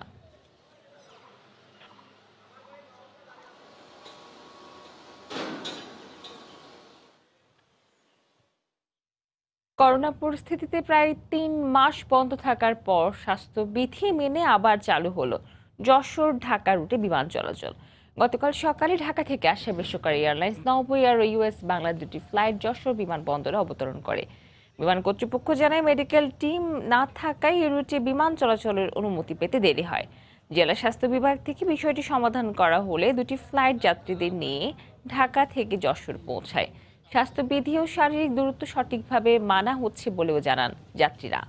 করোনা পরিস্থিতিতে প্রায় 3 মাস বন্ধ থাকার পর স্বাস্থ্যবিধি মেনে আবার চালু হলো যশোর ঢাকা রুটে বিমান চলাচল। গতকাল সকালে ঢাকা থেকে আসা বেসরকারি এয়ারলাইন্স নভো এয়ার ও ইউএস বাংলা দুটি ফ্লাইট যশোর বিমানবন্দরে অবতরণ করে। বিমান কর্তৃপক্ষ জানায় মেডিকেল টিম না থাকায় এই রুটে বিমান চলাচলের অনুমতি পেতে দেরি হয়। জেলা স্বাস্থ্য বিভাগ থেকে বিষয়টি সমাধান করা হলে দুটি ফ্লাইট যাত্রীদের নিয়ে ঢাকা থেকে যশোর পৌঁছায়। স্বাস্থ্যবিধি ও শারীরিক দূরত্ব সঠিকভাবে মানা হচ্ছে বলেও জানান যাত্রীরা।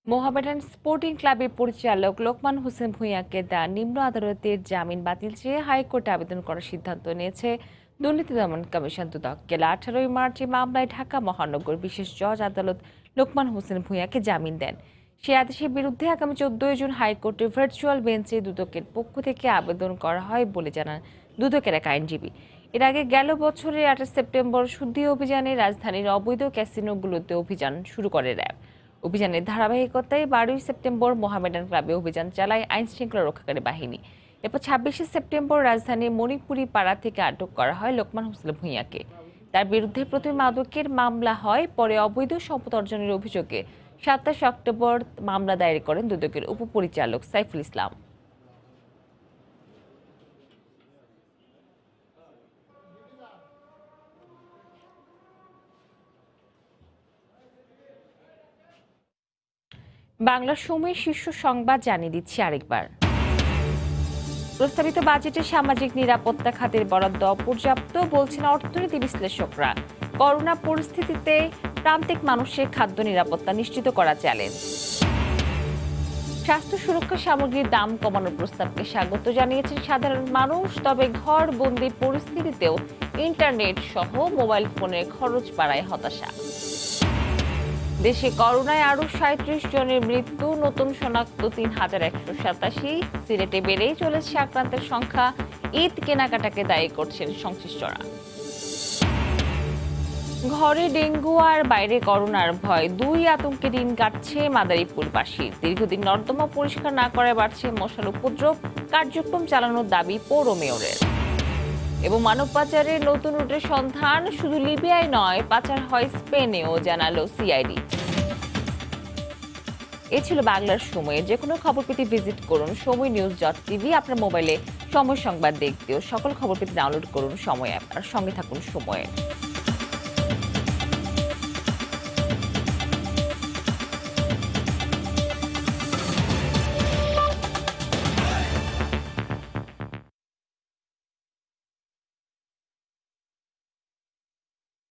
মোহামেডান স্পোর্টিং ক্লাবের পরিচালক লোকমান হোসেন ভূঁইয়াকে দেওয়া নিম্ন আদালতের জামিন বাতিল চেয়ে হাইকোর্টে আবেদন করার সিদ্ধান্ত নিয়েছে দুর্নীতি দমন কমিশন দুদক। গেলা 18 মার্চ মামলায় ঢাকা মহানগর বিশেষ জজ আদালত লোকমান হোসেন ভূঁইয়াকে জামিন দেন। সে আদেশের বিরুদ্ধে আগামী 14 জুন হাইকোর্টের ভার্চুয়াল বেঞ্চে দুদকের পক্ষ থেকে আবেদন করা হয় বলে জানান দুদকের এক আইনজীবী। এর আগে গেল বছরের 28 সেপ্টেম্বর শুদ্ধি অভিযানে রাজধানীর অবৈধ ক্যাসিনোগুলোতে অভিযান শুরু করে র্যাব। অভিযানের ধারাবাহিকতায় 12 সেপ্টেম্বর মোহামেডান ক্লাবে অভিযান চালায় আইন শৃঙ্খলা রক্ষাকারী বাহিনী। এরপর 26 সেপ্টেম্বর রাজধানীর মণিপুরি পাড়া থেকে আটক করা হয় লোকমান হোসেন ভূঁইয়াকে। তার বিরুদ্ধে প্রথমে মাদকের মামলা হয়, পরে অবৈধ সম্পদ অর্জনের অভিযোগে 27 অক্টোবর মামলা দায়ের করেন দুদকের উপপরিচালক সাইফুল ইসলাম। বাংলা সময়ের শীর্ষ সংবাদ জানিয়ে দিচ্ছি আরেকবার। প্রস্তাবিত বাজেটে সামাজিক নিরাপত্তা খাতের বরাদ্দ অপর্যাপ্ত বলছেন অর্থনীতি বিশ্লেষকরা। করোনা পরিস্থিতিতে প্রান্তিক মানুষের খাদ্য নিরাপত্তা নিশ্চিত করা চ্যালেঞ্জ। স্বাস্থ্য সুরক্ষা সামগ্রীর দাম কমানোর প্রস্তাবকে স্বাগত জানিয়েছেন সাধারণ মানুষ, তবে ঘর বন্দি পরিস্থিতিতেও ইন্টারনেট সহ মোবাইল ফোনের খরচ বাড়ায় হতাশা। দেশে করোনায় আরও 37 জনের মৃত্যু, নতুন শনাক্ত 3187। সিলেটে বেড়েই চলেছে আক্রান্তের সংখ্যা। ঈদ কেনাকাটাকে দায়ী করছেন সংশ্লিষ্টরা। ঘরে ডেঙ্গু আর বাইরে করোনার ভয়, দুই আতঙ্কে দিন কাটছে মাদারীপুরবাসীর। দীর্ঘদিন নর্দমা পরিষ্কার না করায় বাড়ছে মশার উপদ্রব, কার্যক্রম চালানোর দাবি পৌর মেয়রের। এবং মানব পাচারের নতুন রুটের সন্ধান শুধু লিবিয়ায় নয়, পাচার হয় স্পেনেও, জানালো সিআইডি। এ ছিল বাংলার সময়ে। যে কোনো খবর পেতে ভিজিট করুন সময়.news.tv। আপনার মোবাইলে সময় সংবাদ দেখতেও সকল খবর পেতে ডাউনলোড করুন সময় অ্যাপ, আর সঙ্গে থাকুন সময়ে।